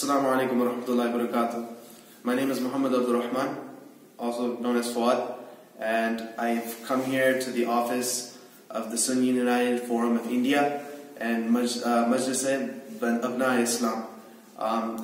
Assalamu alaikum wa rahmatullahi wa barakatuh. My name is Muhammad Abdul Rahman, also known as Fuad, and I've come here to the office of the Sunni United Forum of India and Majlis bin Abna Islam.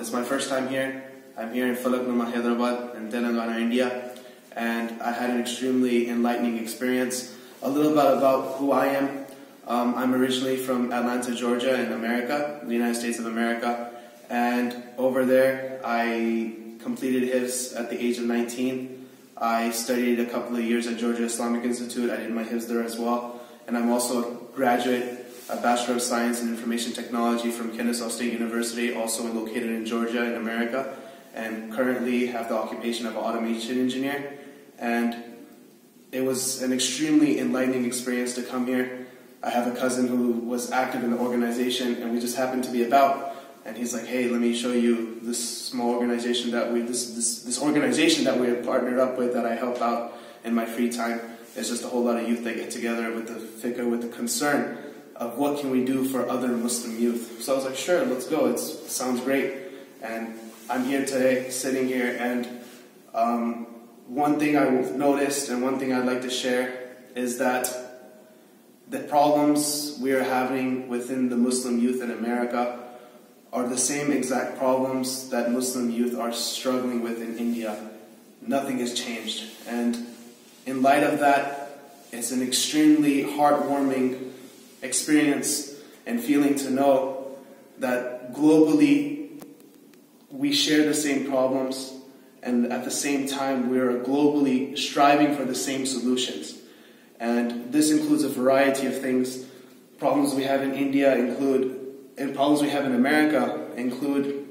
It's my first time here. I'm here in Falaknuma, Hyderabad, in Telangana, India, and I had an extremely enlightening experience. A little bit about who I am. I'm originally from Atlanta, Georgia, in America, the United States of America. And over there, I completed Hifz at the age of 19. I studied a couple of years at Georgia Islamic Institute. I did my Hifz there as well. And I'm also a graduate, a Bachelor of Science in Information Technology from Kennesaw State University, also located in Georgia in America. And currently have the occupation of an automation engineer. And it was an extremely enlightening experience to come here. I have a cousin who was active in the organization, and we just happened to be about. And he's like, "Hey, let me show you this small organization that this organization that we're partnered up with, that I help out in my free time. It's just a whole lot of youth that get together with the fikr, with the concern of what can we do for other Muslim youth." So I was like, "Sure, let's go. It sounds great." And I'm here today, sitting here, and one thing I've noticed and one thing I'd like to share is that the problems we are having within the Muslim youth in America are the same exact problems that Muslim youth are struggling with in India. Nothing has changed. And in light of that, it's an extremely heartwarming experience and feeling to know that globally we share the same problems, and at the same time we are globally striving for the same solutions. And this includes a variety of things. Problems we have in India and problems we have in America include,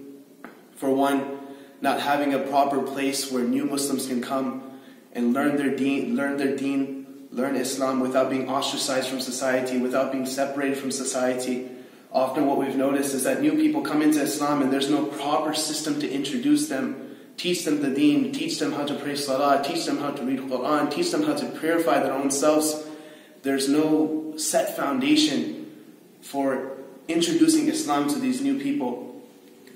for one, not having a proper place where new Muslims can come and learn their deen, learn Islam without being ostracized from society, without being separated from society. Often what we've noticed is that new people come into Islam and there's no proper system to introduce them, teach them the deen, teach them how to pray salah, teach them how to read Quran, teach them how to purify their own selves. There's no set foundation for introducing Islam to these new people.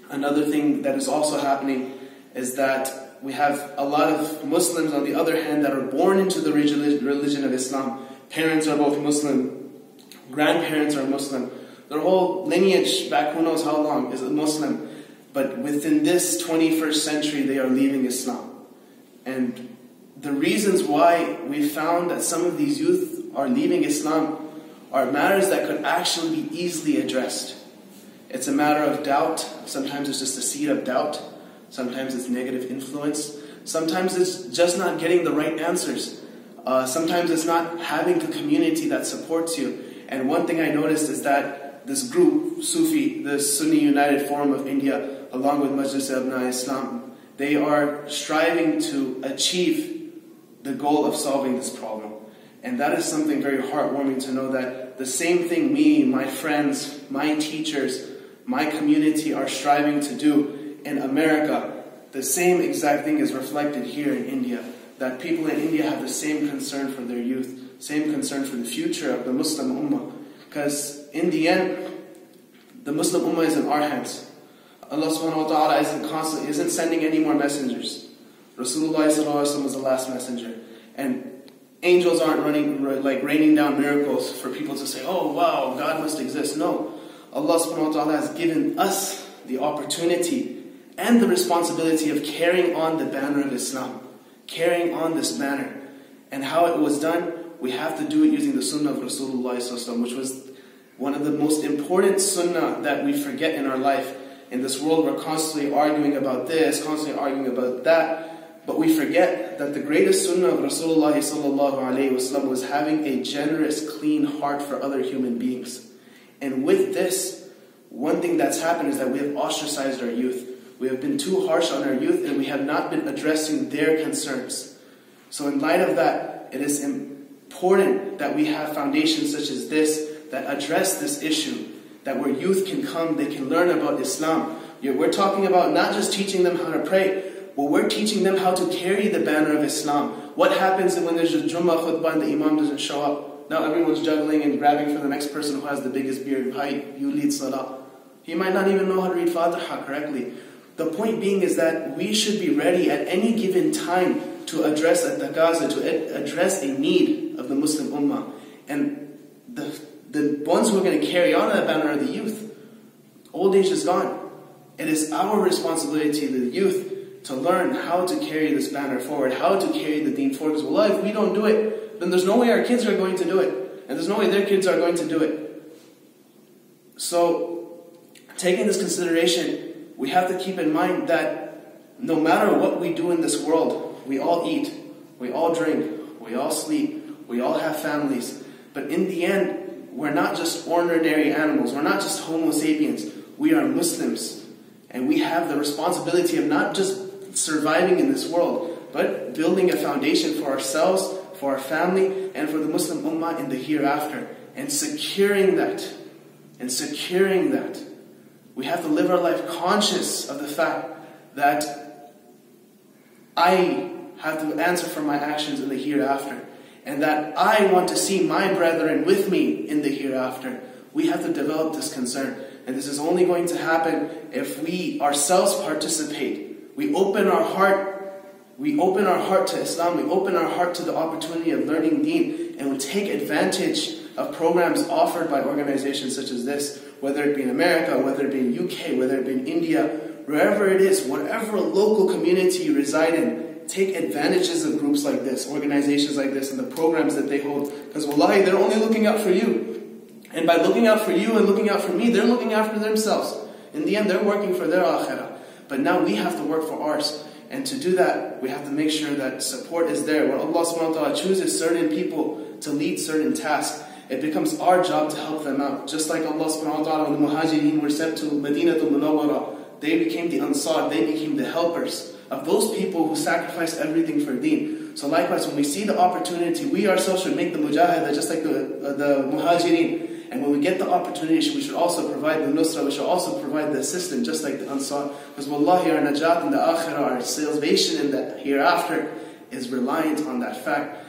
Another thing that is also happening is that we have a lot of Muslims, on the other hand, that are born into the religion of Islam. Parents are both Muslim, grandparents are Muslim. Their whole lineage back who knows how long is Muslim. But within this 21st century, they are leaving Islam. And the reasons why we found that some of these youth are leaving Islam are matters that could actually be easily addressed. It's a matter of doubt. Sometimes it's just a seed of doubt. Sometimes it's negative influence. Sometimes it's just not getting the right answers. Sometimes it's not having the community that supports you. And one thing I noticed is that this group, Sufi, the Sunni United Forum of India, along with Majlis Abna Islam, they are striving to achieve the goal of solving this problem. And that is something very heartwarming to know that the same thing me, my friends, my teachers, my community are striving to do in America. The same exact thing is reflected here in India. That people in India have the same concern for their youth, same concern for the future of the Muslim Ummah. Because in the end, the Muslim Ummah is in our hands. Allah subhanahu wa ta'ala isn't sending any more messengers. Rasulullah was the last messenger. And angels aren't raining down miracles for people to say, "Oh wow, God must exist." No. Allah subhanahu wa ta'ala has given us the opportunity and the responsibility of carrying on the banner of Islam. Carrying on this banner. And how it was done, we have to do it using the sunnah of Rasulullah, which was one of the most important sunnah that we forget in our life. In this world, we're constantly arguing about this, constantly arguing about that. But we forget that the greatest sunnah of Rasulullah was having a generous, clean heart for other human beings. And with this, one thing that's happened is that we have ostracized our youth. We have been too harsh on our youth, and we have not been addressing their concerns. So in light of that, it is important that we have foundations such as this that address this issue, that where youth can come, they can learn about Islam. We're talking about not just teaching them how to pray, but we're teaching them how to carry the banner of Islam. What happens when there's a Jummah khutbah and the Imam doesn't show up? Now everyone's juggling and grabbing for the next person who has the biggest beard. Hi, you lead salah. He might not even know how to read Fatiha correctly. The point being is that we should be ready at any given time to address a taqaza, to address a need of the Muslim Ummah. And the ones who are going to carry on that banner are the youth. Old age is gone. It is our responsibility, the youth, to learn how to carry this banner forward, how to carry the deen forward. Because wallah, if we don't do it, then there's no way our kids are going to do it. And there's no way their kids are going to do it. So, taking this consideration, we have to keep in mind that no matter what we do in this world, we all eat, we all drink, we all sleep, we all have families. But in the end, we're not just ordinary animals, we're not just Homo sapiens, we are Muslims. And we have the responsibility of not just surviving in this world, but building a foundation for ourselves, for our family, and for the Muslim Ummah in the hereafter. And securing that. We have to live our life conscious of the fact that I have to answer for my actions in the hereafter. And that I want to see my brethren with me in the hereafter. We have to develop this concern. And this is only going to happen if we ourselves participate. We open our heart to Islam, we open our heart to the opportunity of learning deen, and we take advantage of programs offered by organizations such as this, whether it be in America, whether it be in UK, whether it be in India, wherever it is, whatever local community you reside in, take advantages of groups like this, organizations like this, and the programs that they hold. Because wallahi, they're only looking out for you. And by looking out for you and looking out for me, they're looking after themselves. In the end, they're working for their akhirah. But now we have to work for ours. And to do that, we have to make sure that support is there. When Allah subhanahu wa ta'ala chooses certain people to lead certain tasks, it becomes our job to help them out. Just like Allah subhanahu wa ta'ala, when the Muhajirin were sent to Madinatul Munawwara, they became the Ansar, they became the helpers of those people who sacrificed everything for deen. So likewise, when we see the opportunity, we ourselves should make the mujahidah just like the Muhajirin. And when we get the opportunity, we should also provide the nusra, we should also provide the assistance, just like the Ansar. Because wallahi, our najat in the akhirah, our salvation in the hereafter is reliant on that fact.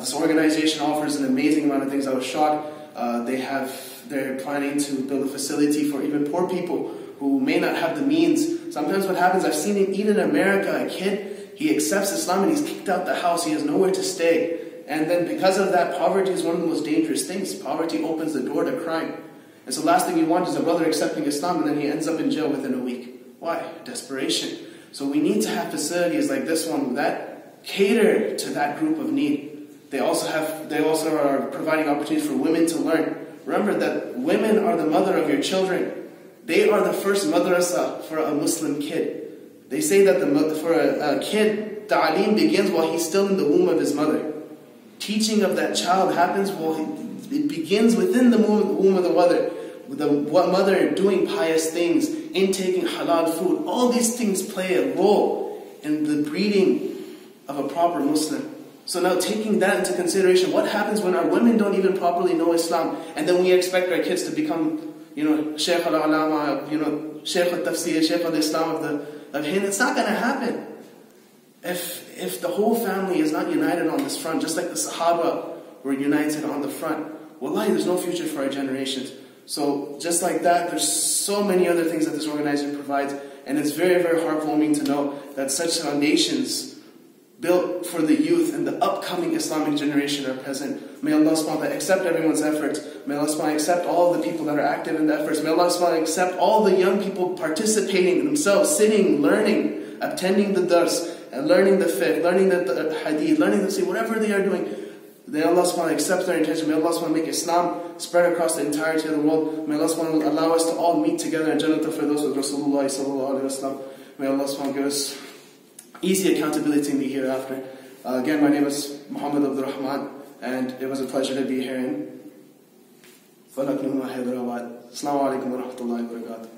This organization offers an amazing amount of things. I was shocked. They're planning to build a facility for even poor people who may not have the means. Sometimes what happens, I've seen it even in America, a kid, he accepts Islam and he's kicked out the house, he has nowhere to stay. And then because of that, poverty is one of the most dangerous things. Poverty opens the door to crime. And so the last thing you want is a brother accepting Islam and then he ends up in jail within a week. Why? Desperation. So we need to have facilities like this one that cater to that group of need. They also are providing opportunities for women to learn. Remember that women are the mother of your children. They are the first madrasa for a Muslim kid. They say that for a kid, ta'aleem begins while he's still in the womb of his mother. Teaching of that child happens it begins within the womb of the mother. The mother doing pious things, intaking halal food. All these things play a role in the breeding of a proper Muslim. So now taking that into consideration, what happens when our women don't even properly know Islam, and then we expect our kids to become, Shaykh al-Alama, Shaykh al-Tafsir, Shaykh al-Islam of Hind? It's not going to happen. If the whole family is not united on this front, just like the Sahaba were united on the front, wallahi, there's no future for our generations. So just like that, there's so many other things that this organization provides, and it's very, very heartwarming to know that such foundations built for the youth and the upcoming Islamic generation are present. May Allah subhanahu wa ta'ala accept everyone's efforts. May Allah subhanahu wa ta'ala accept all the people that are active in the efforts. May Allah subhanahu wa ta'ala accept all the young people participating in themselves, sitting, learning, attending the dars, and learning the fiqh, learning the hadith, learning the whatever they are doing. May Allah subhanahu wa ta'ala accept their intention. May Allah subhanahu wa ta'ala make Islam spread across the entirety of the world. May Allah subhanahu wa ta'ala allow us to all meet together in Jannat al-Firdaus with Rasulullah sallallahu alayhi wa sallam. May Allah subhanahu wa ta'ala give us easy accountability in the hereafter. Again, my name is Muhammad Abdul Rahman, and it was a pleasure to be here in Falak Numa Hyderabad. Assalamu alaikum wa rahmatullahi wa barakatuh.